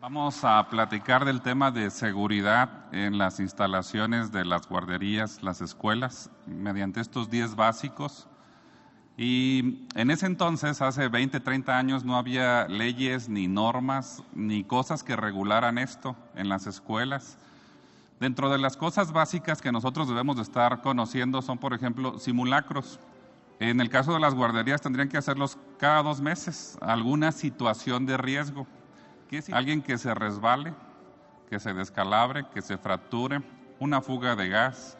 Vamos a platicar del tema de seguridad en las instalaciones de las guarderías, las escuelas, mediante estos 10 básicos. Y en ese entonces, hace 20, 30 años, no había leyes, ni normas, ni cosas que regularan esto en las escuelas. Dentro de las cosas básicas que nosotros debemos de estar conociendo son, por ejemplo, simulacros. En el caso de las guarderías tendrían que hacerlos cada 2 meses, alguna situación de riesgo. Alguien que se resbale, que se descalabre, que se fracture, una fuga de gas,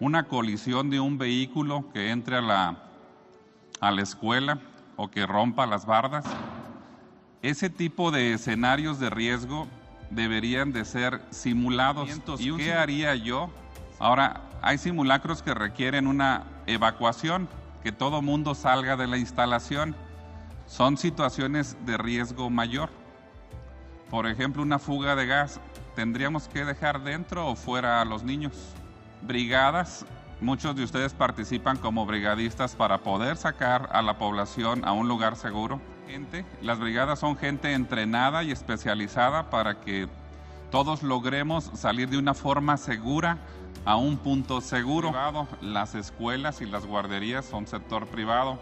una colisión de un vehículo que entre a la escuela o que rompa las bardas. Ese tipo de escenarios de riesgo deberían de ser simulados. ¿Y qué haría yo? Ahora, hay simulacros que requieren una evacuación, que todo mundo salga de la instalación. Son situaciones de riesgo mayor. Por ejemplo, una fuga de gas, ¿tendríamos que dejar dentro o fuera a los niños? Brigadas, muchos de ustedes participan como brigadistas para poder sacar a la población a un lugar seguro. Las brigadas son gente entrenada y especializada para que todos logremos salir de una forma segura a un punto seguro. Las escuelas y las guarderías son sector privado.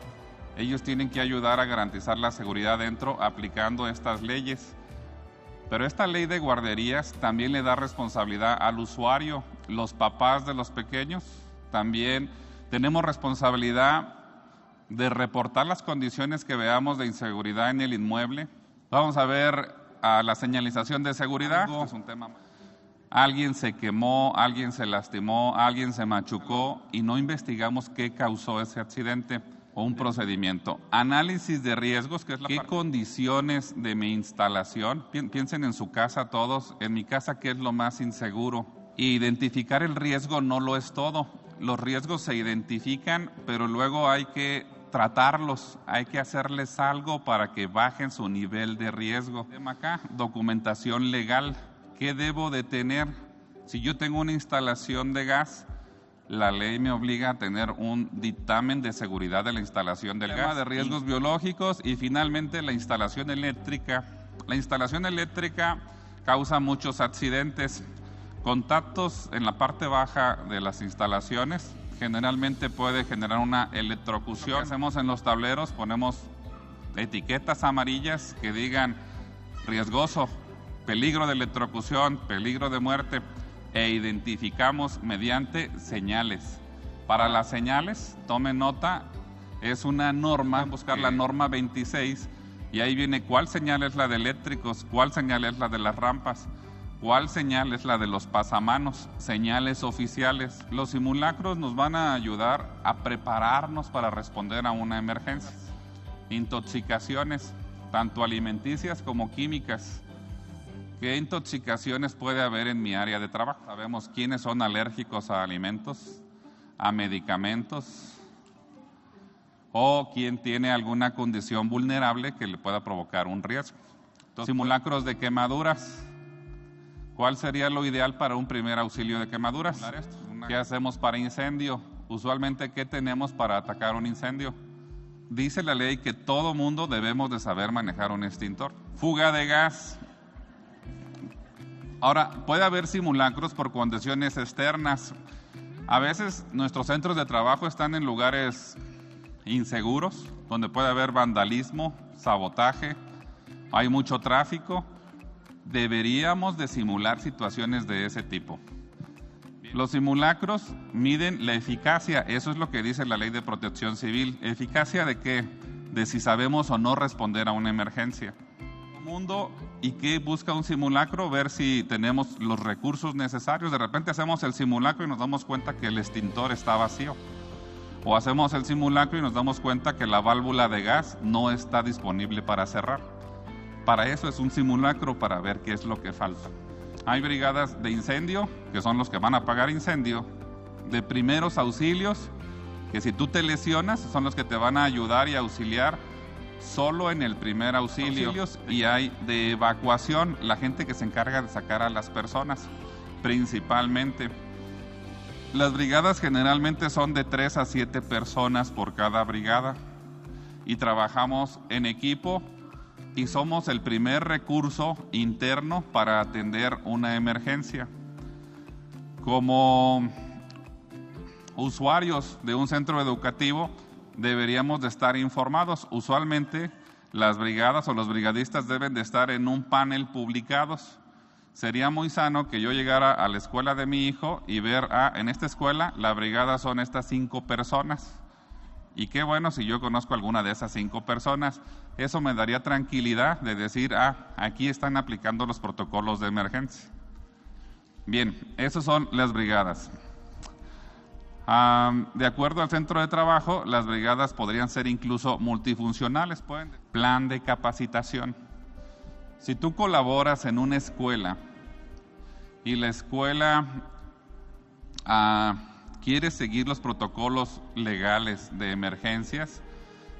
Ellos tienen que ayudar a garantizar la seguridad dentro aplicando estas leyes. Pero esta ley de guarderías también le da responsabilidad al usuario, los papás de los pequeños. También tenemos responsabilidad de reportar las condiciones que veamos de inseguridad en el inmueble. Vamos a ver a la señalización de seguridad. Es un tema. Alguien se quemó, alguien se lastimó, alguien se machucó y no investigamos qué causó ese accidente o un procedimiento. Análisis de riesgos, que es ¿qué condiciones de mi instalación? Piensen en su casa todos, en mi casa, ¿qué es lo más inseguro? Identificar el riesgo no lo es todo. Los riesgos se identifican, pero luego hay que tratarlos, hay que hacerles algo para que bajen su nivel de riesgo. Acá, documentación legal. ¿Qué debo de tener? Si yo tengo una instalación de gas, la ley me obliga a tener un dictamen de seguridad de la instalación del gas, de riesgos biológicos y finalmente la instalación eléctrica. La instalación eléctrica causa muchos accidentes, contactos en la parte baja de las instalaciones, generalmente puede generar una electrocución. Lo que hacemos en los tableros, ponemos etiquetas amarillas que digan riesgoso, peligro de electrocución, peligro de muerte, e identificamos mediante señales. Para las señales, tomen nota, es una norma, buscar la norma 26 y ahí viene cuál señal es la de eléctricos, cuál señal es la de las rampas, cuál señal es la de los pasamanos, señales oficiales. Los simulacros nos van a ayudar a prepararnos para responder a una emergencia. Intoxicaciones, tanto alimenticias como químicas. ¿Qué intoxicaciones puede haber en mi área de trabajo? Sabemos quiénes son alérgicos a alimentos, a medicamentos, o quién tiene alguna condición vulnerable que le pueda provocar un riesgo. Entonces, simulacros de quemaduras. ¿Cuál sería lo ideal para un primer auxilio de quemaduras? ¿Qué hacemos para incendio? Usualmente, ¿qué tenemos para atacar un incendio? Dice la ley que todo mundo debemos de saber manejar un extintor. Fuga de gas. Ahora, puede haber simulacros por condiciones externas. A veces nuestros centros de trabajo están en lugares inseguros, donde puede haber vandalismo, sabotaje, hay mucho tráfico. Deberíamos de simular situaciones de ese tipo. Los simulacros miden la eficacia, eso es lo que dice la Ley de Protección Civil. ¿Eficacia de qué? De si sabemos o no responder a una emergencia. Mundo, ¿y qué busca un simulacro? Ver si tenemos los recursos necesarios. De repente hacemos el simulacro y nos damos cuenta que el extintor está vacío. O hacemos el simulacro y nos damos cuenta que la válvula de gas no está disponible para cerrar. Para eso es un simulacro, para ver qué es lo que falta. Hay brigadas de incendio, que son los que van a apagar incendio, de primeros auxilios, que si tú te lesionas, son los que te van a ayudar y auxiliar solo en el primer auxilio. Y hay de evacuación, la gente que se encarga de sacar a las personas, principalmente. Las brigadas generalmente son de 3 a 7 personas por cada brigada y trabajamos en equipo y somos el primer recurso interno para atender una emergencia. Como usuarios de un centro educativo deberíamos de estar informados. Usualmente las brigadas o los brigadistas deben de estar en un panel publicados. Sería muy sano que yo llegara a la escuela de mi hijo y ver, en esta escuela la brigada son estas 5 personas. Y qué bueno si yo conozco alguna de esas 5 personas. Eso me daría tranquilidad de decir, aquí están aplicando los protocolos de emergencia. Bien, esas son las brigadas. De acuerdo al centro de trabajo, las brigadas podrían ser incluso multifuncionales. Plan de capacitación. Si tú colaboras en una escuela y la escuela quiere seguir los protocolos legales de emergencias,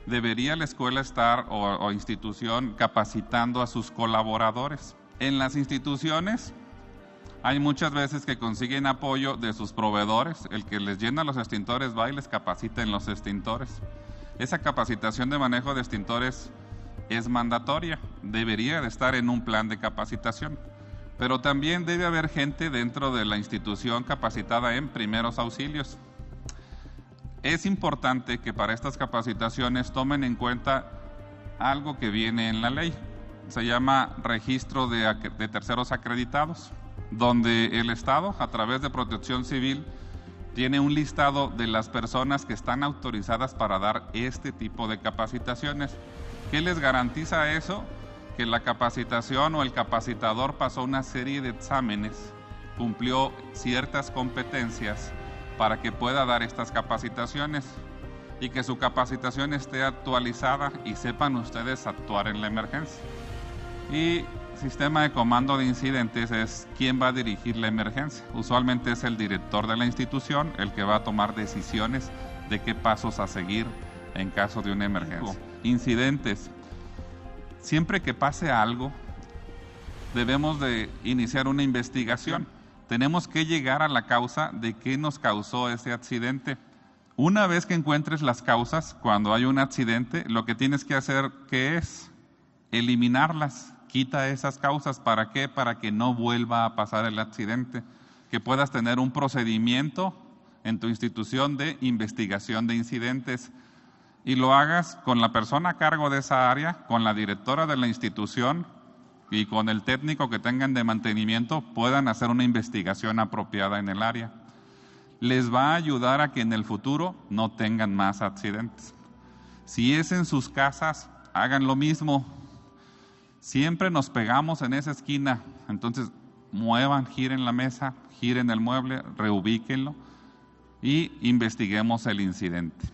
debería la escuela estar o institución capacitando a sus colaboradores. En las instituciones hay muchas veces que consiguen apoyo de sus proveedores. El que les llena los extintores va y les capacita en los extintores. Esa capacitación de manejo de extintores es mandatoria, debería de estar en un plan de capacitación. Pero también debe haber gente dentro de la institución capacitada en primeros auxilios. Es importante que para estas capacitaciones tomen en cuenta algo que viene en la ley. Se llama registro de terceros acreditados, donde el Estado, a través de Protección Civil, tiene un listado de las personas que están autorizadas para dar este tipo de capacitaciones. ¿Qué les garantiza eso? Que la capacitación o el capacitador pasó una serie de exámenes, cumplió ciertas competencias para que pueda dar estas capacitaciones y que su capacitación esté actualizada y sepan ustedes actuar en la emergencia. Y sistema de comando de incidentes es quién va a dirigir la emergencia. Usualmente es el director de la institución el que va a tomar decisiones de qué pasos a seguir en caso de una emergencia. Incidentes. Siempre que pase algo, debemos de iniciar una investigación. Tenemos que llegar a la causa de qué nos causó ese accidente. Una vez que encuentres las causas, cuando hay un accidente, lo que tienes que hacer, ¿qué es? Eliminarlas. Quita esas causas. ¿Para qué? Para que no vuelva a pasar el accidente. Que puedas tener un procedimiento en tu institución de investigación de incidentes y lo hagas con la persona a cargo de esa área, con la directora de la institución y con el técnico que tengan de mantenimiento, puedan hacer una investigación apropiada en el área. Les va a ayudar a que en el futuro no tengan más accidentes. Si es en sus casas, hagan lo mismo. Siempre nos pegamos en esa esquina, entonces muevan, giren la mesa, giren el mueble, reubíquenlo y investiguemos el incidente.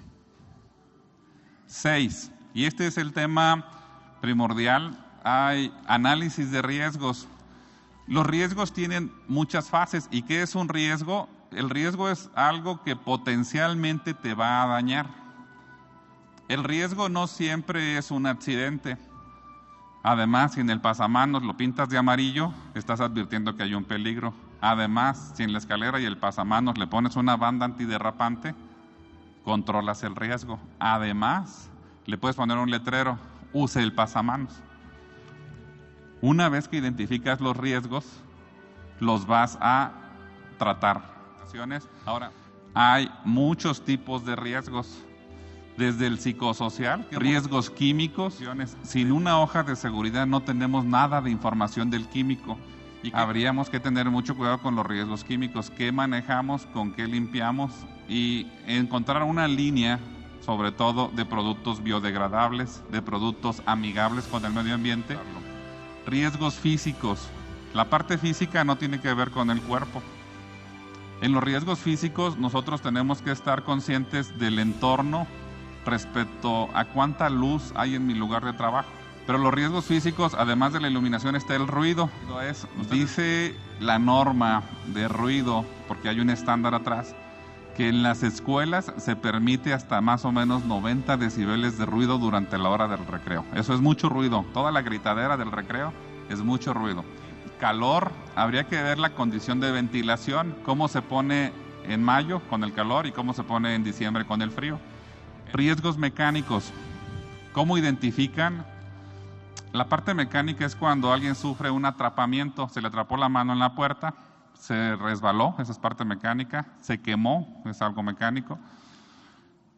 6, y este es el tema primordial, hay análisis de riesgos. Los riesgos tienen muchas fases. ¿Y qué es un riesgo? El riesgo es algo que potencialmente te va a dañar. El riesgo no siempre es un accidente. Además, si en el pasamanos lo pintas de amarillo, estás advirtiendo que hay un peligro. Además, si en la escalera y el pasamanos le pones una banda antiderrapante, controlas el riesgo. Además, le puedes poner un letrero, use el pasamanos. Una vez que identificas los riesgos, los vas a tratar. Ahora, hay muchos tipos de riesgos. Desde el psicosocial, riesgos químicos. Sin una hoja de seguridad no tenemos nada de información del químico. Y habríamos que tener mucho cuidado con los riesgos químicos, qué manejamos, con qué limpiamos y encontrar una línea, sobre todo de productos biodegradables, de productos amigables con el medio ambiente. Riesgos físicos. La parte física no tiene que ver con el cuerpo. En los riesgos físicos nosotros tenemos que estar conscientes del entorno respecto a cuánta luz hay en mi lugar de trabajo. Pero los riesgos físicos, además de la iluminación, está el ruido. Dice la norma de ruido, porque hay un estándar atrás, que en las escuelas se permite hasta más o menos 90 decibeles de ruido durante la hora del recreo. Eso es mucho ruido. Toda la gritadera del recreo es mucho ruido. Calor, habría que ver la condición de ventilación, cómo se pone en mayo con el calor y cómo se pone en diciembre con el frío. Riesgos mecánicos, ¿cómo identifican La parte mecánica es cuando alguien sufre un atrapamiento, se le atrapó la mano en la puerta, se resbaló, esa es parte mecánica, se quemó, es algo mecánico,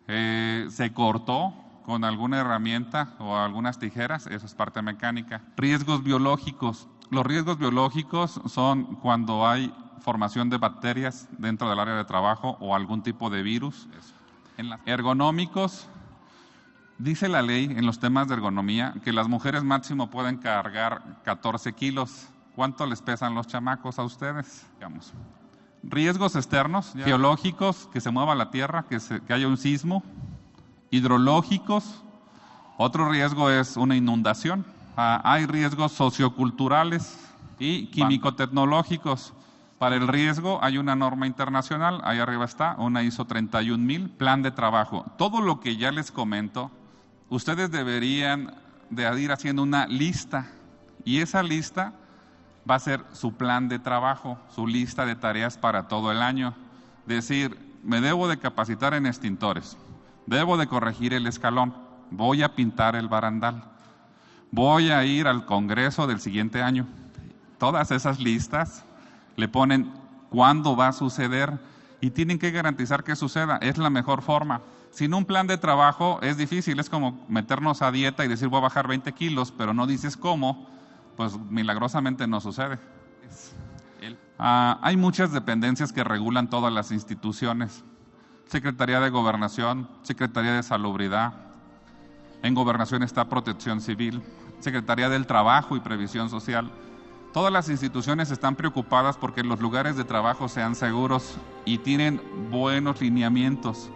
se cortó con alguna herramienta o algunas tijeras, eso es parte mecánica. Riesgos biológicos. Los riesgos biológicos son cuando hay formación de bacterias dentro del área de trabajo o algún tipo de virus. Ergonómicos. Dice la ley en los temas de ergonomía que las mujeres máximo pueden cargar 14 kilos. ¿Cuánto les pesan los chamacos a ustedes? Digamos. Riesgos externos, geológicos, que se mueva la tierra, que haya un sismo. Hidrológicos. Otro riesgo es una inundación. Hay riesgos socioculturales y químico-tecnológicos. Para el riesgo hay una norma internacional, ahí arriba está, una ISO 31000, plan de trabajo. Todo lo que ya les comento, ustedes deberían de ir haciendo una lista y esa lista va a ser su plan de trabajo, su lista de tareas para todo el año. Decir, me debo de capacitar en extintores, debo de corregir el escalón, voy a pintar el barandal, voy a ir al congreso del siguiente año. Todas esas listas le ponen cuándo va a suceder y tienen que garantizar que suceda. Es la mejor forma. Sin un plan de trabajo es difícil, es como meternos a dieta y decir voy a bajar 20 kilos, pero no dices cómo, pues milagrosamente no sucede. Hay muchas dependencias que regulan todas las instituciones. Secretaría de Gobernación, Secretaría de Salubridad, en Gobernación está Protección Civil, Secretaría del Trabajo y Previsión Social. Todas las instituciones están preocupadas porque los lugares de trabajo sean seguros y tienen buenos lineamientos.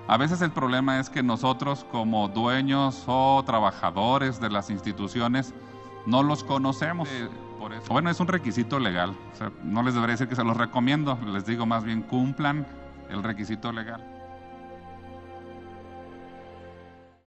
A veces el problema es que nosotros como dueños o trabajadores de las instituciones no los conocemos. Por eso. Bueno, es un requisito legal. O sea, no les debería decir que se los recomiendo, les digo más bien cumplan el requisito legal.